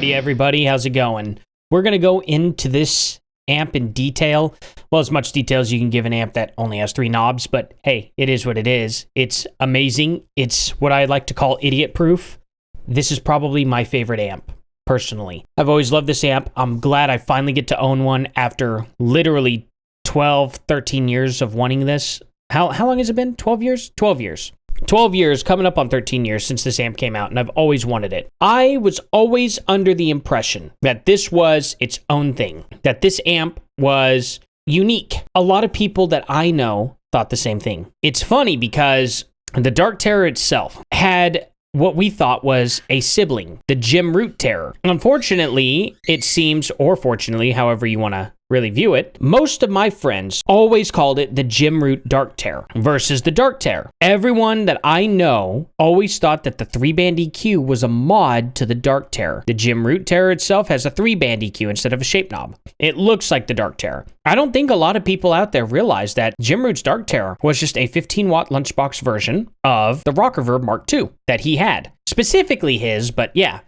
Howdy everybody, how's it going? We're going to go into this amp in detail. Well, as much detail as you can give an amp that only has 3 knobs, but hey, it is what it is. It's amazing. It's what I like to call idiot proof. This is probably my favorite amp, personally. I've always loved this amp. I'm glad I finally get to own one after literally 12, 13 years of wanting this. How long has it been? 12 years? 12 years. 12 years, coming up on 13 years since this amp came out, and I've always wanted it. I was always under the impression that this was its own thing, that this amp was unique. A lot of people that I know thought the same thing. It's funny because the DarkTerror itself had what we thought was a sibling, the Jim Root Terror. Unfortunately, it seems, or fortunately, however you want to really view it, most of my friends always called it the Jim Root DarkTerror versus the DarkTerror. Everyone that I know always thought that the 3-band EQ was a mod to the DarkTerror. The Jim Root Terror itself has a 3-band EQ instead of a shape knob. It looks like the DarkTerror. I don't think a lot of people out there realize that Jim Root's DarkTerror was just a 15-watt lunchbox version of the Rock-Reverb Mark II that he had. Specifically his, but yeah,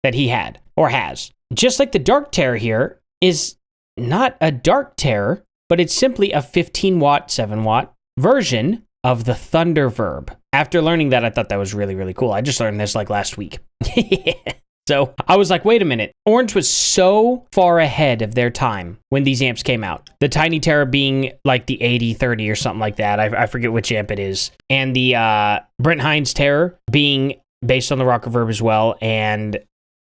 that he had, or has. Just like the DarkTerror here is not a DarkTerror, but it's simply a 15-watt, 7-watt version of the Thunderverb. After learning that, I thought that was really, really cool. I just learned this like last week. So I was like, wait a minute. Orange was so far ahead of their time when these amps came out. The Tiny Terror being like the 8030 or something like that. I forget which amp it is. And the Brent Hines Terror being based on the Rock-Reverb as well. And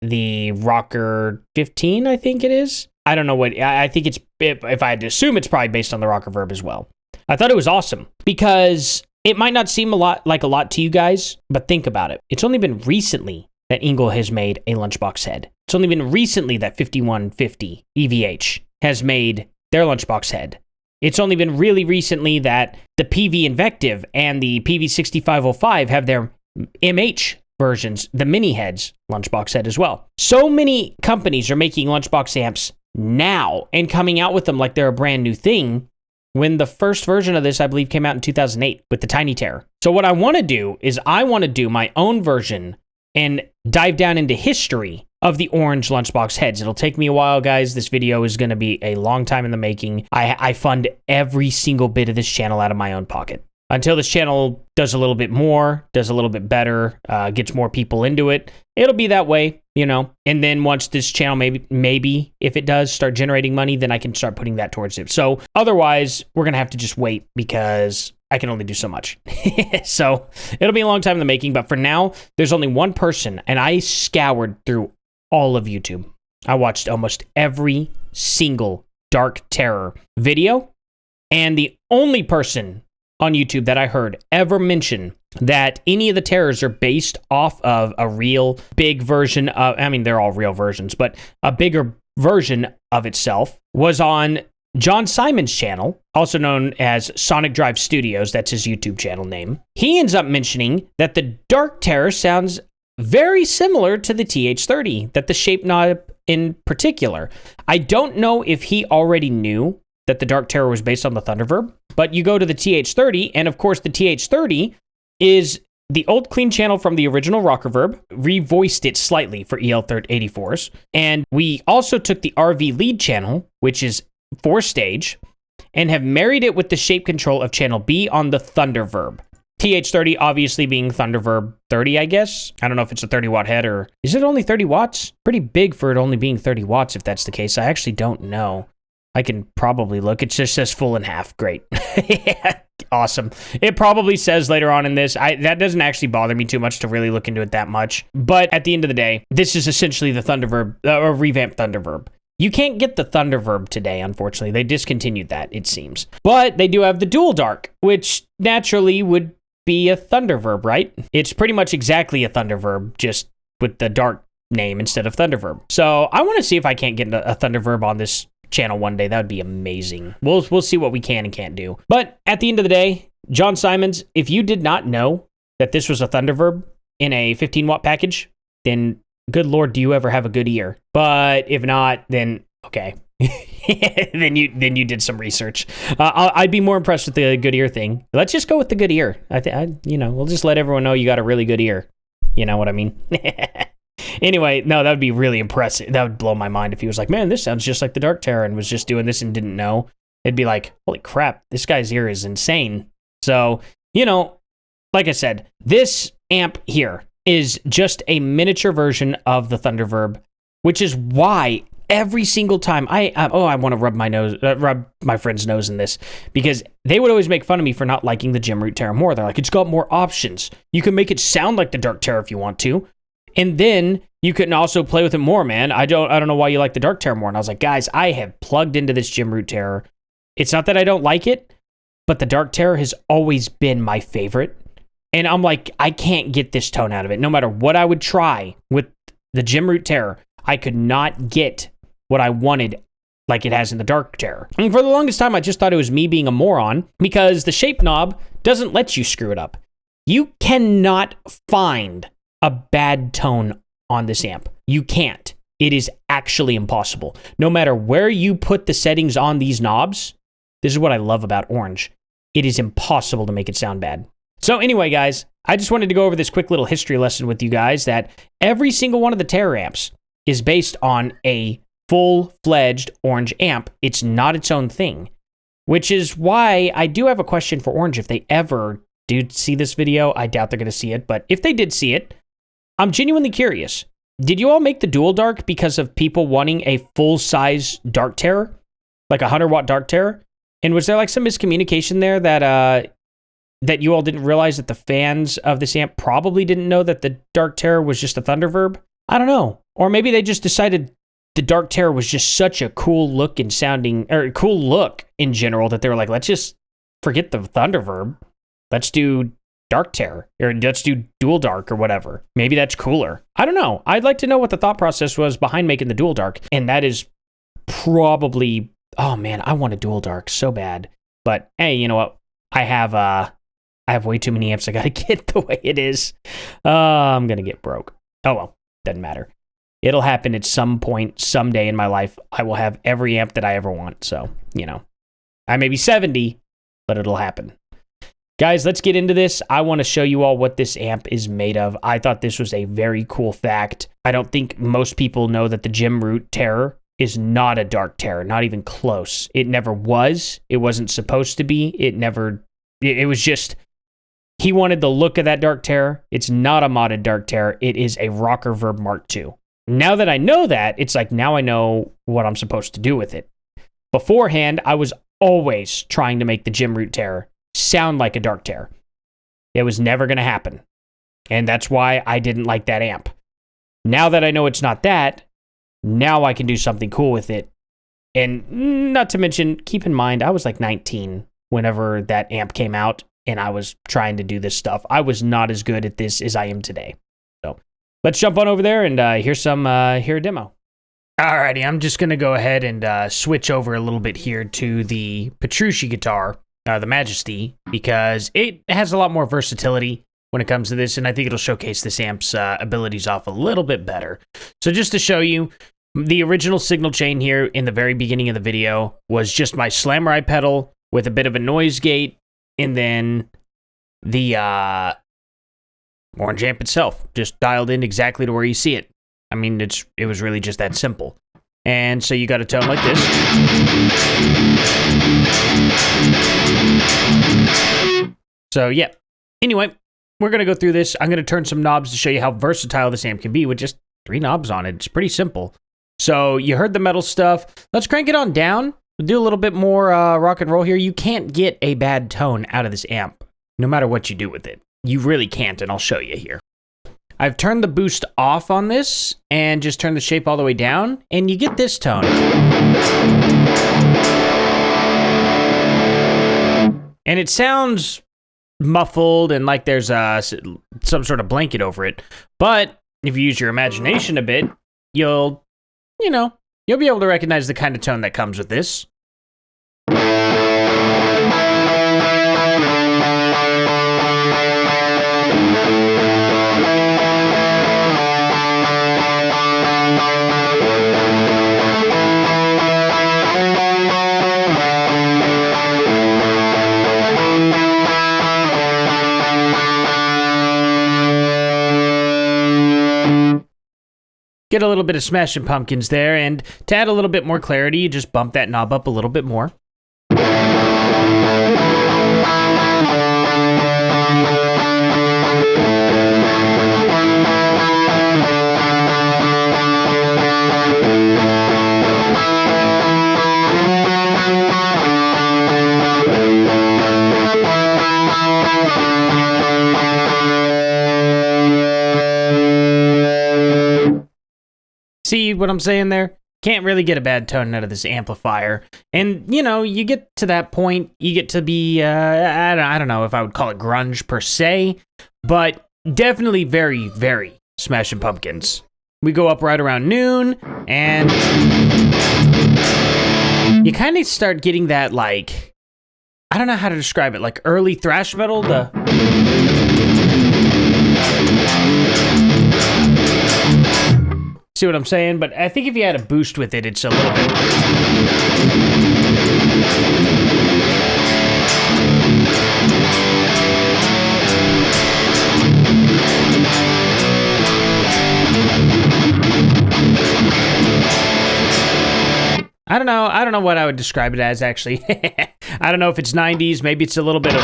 the Rocker 15, I think it is. I don't know what, I think it's, if I had to assume, it's probably based on the Rock-Reverb as well. I thought it was awesome because it might not seem like a lot to you guys, but think about it. It's only been recently that Engel has made a lunchbox head. It's only been recently that 5150 EVH has made their lunchbox head. It's only been really recently that the PV Invective and the PV6505 have their MH versions, the mini heads lunchbox head as well. So many companies are making lunchbox amps now and coming out with them like they're a brand new thing, when the first version of this, I believe, came out in 2008 with the Tiny Terror. So what I want to do is I want to do my own version and dive down into history of the orange lunchbox heads. It'll take me a while, guys. This video is going to be a long time in the making. I fund every single bit of this channel out of my own pocket. Until this channel does a little bit more, does a little bit better, gets more people into it, it'll be that way, you know? And then once this channel, maybe if it does start generating money, then I can start putting that towards it. So otherwise, we're going to have to just wait because I can only do so much. So it'll be a long time in the making, but for now, there's only one person, and I scoured through all of YouTube. I watched almost every single DarkTerror video, and the only person on YouTube that I heard ever mention that any of the terrors are based off of a real big version of, I mean, they're all real versions, but a bigger version of itself was on John Simon's channel, also known as Sonic Drive Studios. That's his YouTube channel name. He ends up mentioning that the DarkTerror sounds very similar to the TH30, that the shape knob in particular. I don't know if he already knew that the DarkTerror was based on the Thunderverb, but you go to the TH30, and of course the TH30 is the old clean channel from the original Rock-Reverb, revoiced it slightly for EL84s, and we also took the RV lead channel, which is 4-stage, and have married it with the shape control of channel B on the Thunderverb. TH30 obviously being Thunderverb 30, I guess. I don't know if it's a 30-watt head, or is it only 30 watts? Pretty big for it only being 30 watts if that's the case. I actually don't know. I can probably look. It just says full and half. Great. Yeah, awesome. It probably says later on in this. That doesn't actually bother me too much to really look into it that much. But at the end of the day, this is essentially the Thunderverb, or revamped Thunderverb. You can't get the Thunderverb today, unfortunately. They discontinued that, it seems. But they do have the Dual Dark, which naturally would be a Thunderverb, right? It's pretty much exactly a Thunderverb, just with the Dark name instead of Thunderverb. So I want to see if I can't get a Thunderverb on this channel one day. That would be amazing. We'll see what we can and can't do. But at the end of the day, John Simons, if you did not know that this was a Thunderverb in a 15-watt package, then good Lord, do you ever have a good ear? But if not, then okay. then you did some research. I'd be more impressed with the good ear thing. Let's just go with the good ear. We'll just let everyone know you got a really good ear. You know what I mean? Anyway, no, that would be really impressive. That would blow my mind if he was like, man, this sounds just like the DarkTerror and was just doing this and didn't know. It'd be like, holy crap, this guy's ear is insane. So, you know, like I said, this amp here is just a miniature version of the Thunderverb, which is why every single time I want to rub my friend's nose in this, because they would always make fun of me for not liking the Gem Root Terror more. They're like, it's got more options. You can make it sound like the DarkTerror if you want to. And then you can also play with it more, man. I don't know why you like the DarkTerror more. And I was like, guys, I have plugged into this Gem Root Terror. It's not that I don't like it, but the DarkTerror has always been my favorite. And I'm like, I can't get this tone out of it. No matter what I would try with the Gem Root Terror, I could not get what I wanted like it has in the DarkTerror. And for the longest time, I just thought it was me being a moron because the shape knob doesn't let you screw it up. You cannot find a bad tone on this amp. You can't. It is actually impossible. No matter where you put the settings on these knobs, this is what I love about Orange. It is impossible to make it sound bad. So anyway, guys, I just wanted to go over this quick little history lesson with you guys that every single one of the Terror amps is based on a full-fledged Orange amp. It's not its own thing, which is why I do have a question for Orange. If they ever do see this video, I doubt they're going to see it, but if they did see it, I'm genuinely curious. Did you all make the Dual Dark because of people wanting a full-size DarkTerror? Like a 100-watt DarkTerror? And was there like some miscommunication there that you all didn't realize that the fans of this amp probably didn't know that the DarkTerror was just a Thunderverb? I don't know. Or maybe they just decided the DarkTerror was just such a cool look and sounding, or cool look in general, that they were like, let's just forget the Thunderverb. Let's do DarkTerror, or let's do Dual Dark or whatever. Maybe that's cooler. I don't know. I'd like to know what the thought process was behind making the Dual Dark. And that is probably, oh man, I want a Dual Dark so bad. But hey, you know what? I have way too many amps I gotta get the way it is. I'm gonna get broke. Oh well, doesn't matter. It'll happen at some point, someday in my life. I will have every amp that I ever want. So, you know, I may be 70, but it'll happen. Guys, let's get into this. I want to show you all what this amp is made of. I thought this was a very cool fact. I don't think most people know that the Gem Root Terror is not a DarkTerror, not even close. It never was. It wasn't supposed to be. It was just, he wanted the look of that DarkTerror. It's not a modded DarkTerror. It is a Rocker Verb Mark II. Now that I know that, it's like, now I know what I'm supposed to do with it. Beforehand, I was always trying to make the Gem Root Terror sound like a DarkTerror. It was never going to happen. And that's why I didn't like that amp. Now that I know it's not that, now I can do something cool with it. And not to mention, keep in mind, I was like 19 whenever that amp came out, and I was trying to do this stuff. I was not as good at this as I am today. So let's jump on over there and hear a demo. Alrighty, I'm just going to go ahead and switch over a little bit here to the Petrucci guitar, the Majesty, because it has a lot more versatility when it comes to this, and I think it'll showcase this amp's abilities off a little bit better. So just to show you, the original signal chain here in the very beginning of the video was just my Slammerai pedal with a bit of a noise gate, and then the Orange amp itself, just dialed in exactly to where you see it. I mean, it was really just that simple. And so you got a tone like this. So yeah, anyway, we're going to go through this. I'm going to turn some knobs to show you how versatile this amp can be with just 3 knobs on it. It's pretty simple. So you heard the metal stuff. Let's crank it on down. We'll do a little bit more rock and roll here. You can't get a bad tone out of this amp, no matter what you do with it. You really can't, and I'll show you here. I've turned the boost off on this and just turned the shape all the way down, and you get this tone. And it sounds muffled and like there's some sort of blanket over it. But if you use your imagination a bit, you'll be able to recognize the kind of tone that comes with this. Get a little bit of Smashing Pumpkins there, and to add a little bit more clarity, you just bump that knob up a little bit more. See what I'm saying there? Can't really get a bad tone out of this amplifier. And, you know, you get to that point, you get to be, I don't know if I would call it grunge per se, but definitely very, very Smashing Pumpkins. We go up right around noon, and you kind of start getting that, like, I don't know how to describe it, like early thrash metal, See what I'm saying? But I think if you had a boost with it, it's a little bit... I don't know what I would describe it as, actually. I don't know if it's 90s, maybe it's a little bit of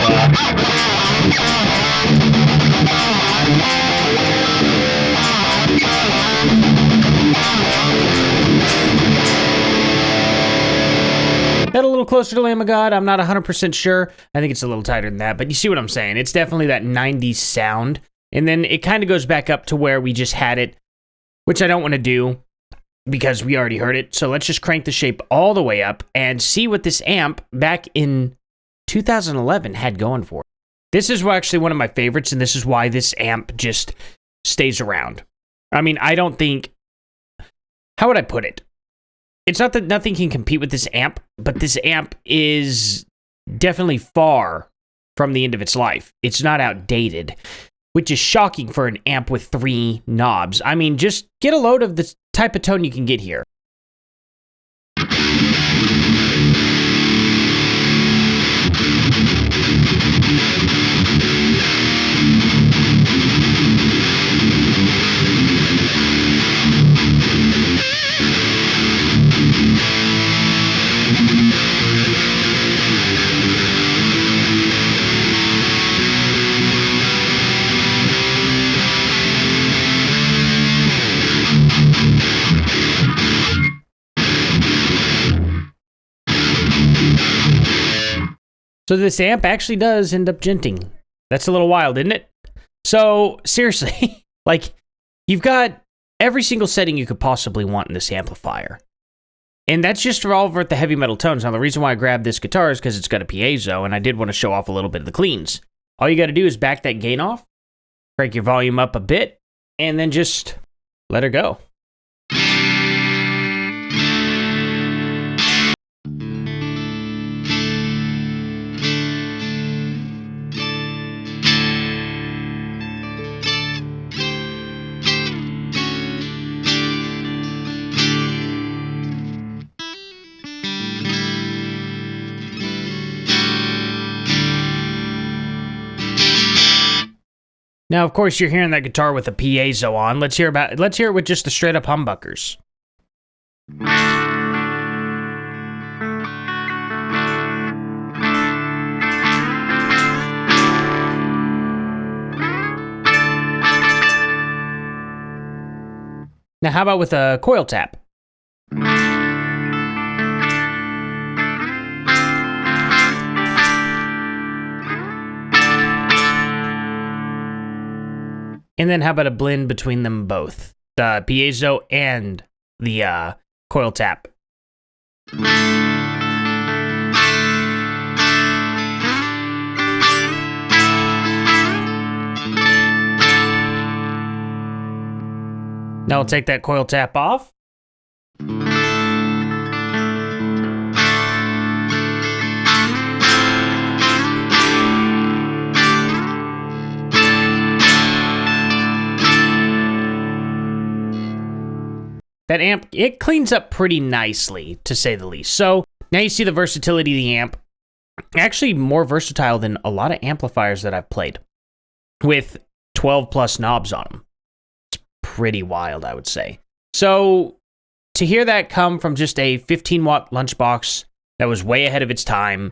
That a little closer to Lamb of God. I'm not 100% sure. I think it's a little tighter than that, but you see what I'm saying. It's definitely that 90s sound. And then it kind of goes back up to where we just had it, which I don't want to do because we already heard it. So let's just crank the shape all the way up and see what this amp back in 2011 had going for it. This is actually one of my favorites, and this is why this amp just stays around. I mean, I don't think... How would I put it? It's not that nothing can compete with this amp, but this amp is definitely far from the end of its life. It's not outdated, which is shocking for an amp with 3 knobs. I mean, just get a load of the type of tone you can get here. So this amp actually does end up genting. That's a little wild, isn't it? So, seriously, like, you've got every single setting you could possibly want in this amplifier. And that's just for all of the heavy metal tones. Now, the reason why I grabbed this guitar is because it's got a piezo, and I did want to show off a little bit of the cleans. All you got to do is back that gain off, crank your volume up a bit, and then just let her go. Now, of course, you're hearing that guitar with a piezo on. Let's hear it with just the straight up humbuckers. Now, how about with a coil tap? And then how about a blend between them both? The piezo and the coil tap. Now we'll take that coil tap off. That amp, it cleans up pretty nicely, to say the least. So, now you see the versatility of the amp. Actually, more versatile than a lot of amplifiers that I've played, with 12 plus knobs on them. It's pretty wild, I would say. So to hear that come from just a 15-watt lunchbox that was way ahead of its time,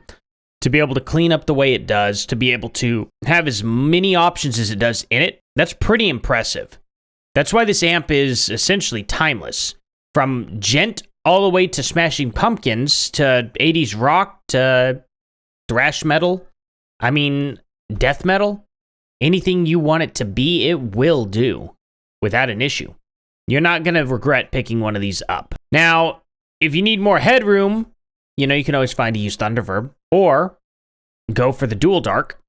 to be able to clean up the way it does, to be able to have as many options as it does in it, that's pretty impressive. That's why this amp is essentially timeless. From gent all the way to Smashing Pumpkins, to 80s rock, to thrash metal, I mean, death metal, anything you want it to be, it will do without an issue. You're not going to regret picking one of these up. Now, if you need more headroom, you know, you can always find a used Thunderverb, or go for the Dual Dark,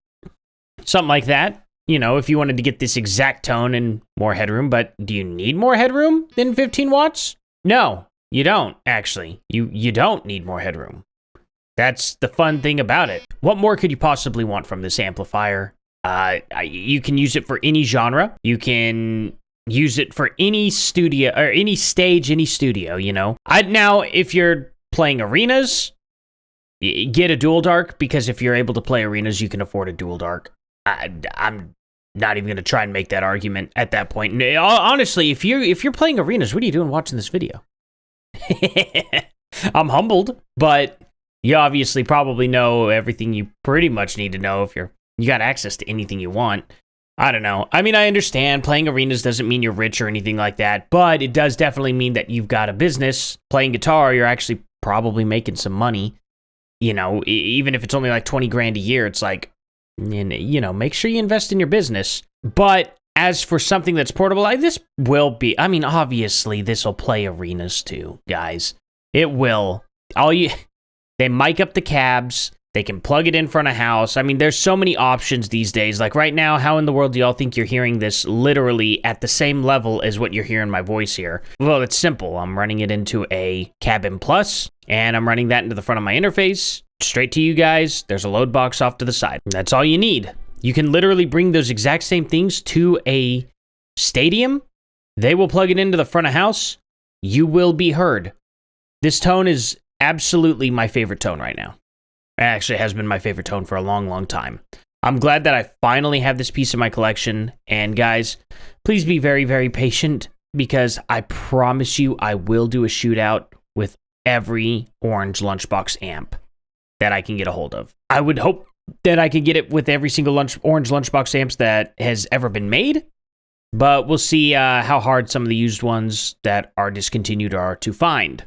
something like that. You know, if you wanted to get this exact tone and more headroom, but do you need more headroom than 15 watts? No, you don't, actually. You don't need more headroom. That's the fun thing about it. What more could you possibly want from this amplifier? You can use it for any genre. You can use it for any studio, or any stage, any studio, you know. Now, if you're playing arenas, get a Dual Dark, because if you're able to play arenas, you can afford a Dual Dark. I'm not even going to try and make that argument at that point. Honestly, if you're playing arenas, what are you doing watching this video? I'm humbled, but you obviously probably know everything you pretty much need to know if you got access to anything you want. I don't know. I mean, I understand playing arenas doesn't mean you're rich or anything like that, but it does definitely mean that you've got a business. Playing guitar, you're actually probably making some money. You know, even if it's only like 20 grand a year, it's like, you know, make sure you invest in your business. But as for something that's portable, this will be, I mean, obviously this will play arenas too, guys. It will. They mic up the cabs. They can plug it in front of house. I mean, there's so many options these days. Like right now, how in the world do y'all think you're hearing this literally at the same level as what you're hearing my voice here? Well, it's simple. I'm running it into a Cabin Plus, and I'm running that into the front of my interface. Straight to you guys. There's a load box off to the side. That's all you need. You can literally bring those exact same things to a stadium. They will plug it into the front of house. You will be heard. This tone is absolutely my favorite tone right now. It actually has been my favorite tone for a long, long time. I'm glad that I finally have this piece in my collection. And guys, please be very, very patient, because I promise you I will do a shootout with every orange lunchbox amp that I can get a hold of. I would hope that I can get it with every single orange lunchbox amps that has ever been made, but we'll see how hard some of the used ones that are discontinued are to find.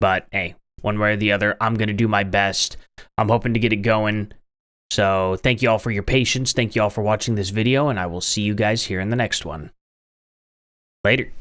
But hey, one way or the other, I'm going to do my best. I'm hoping to get it going. So thank you all for your patience. Thank you all for watching this video, and I will see you guys here in the next one. Later.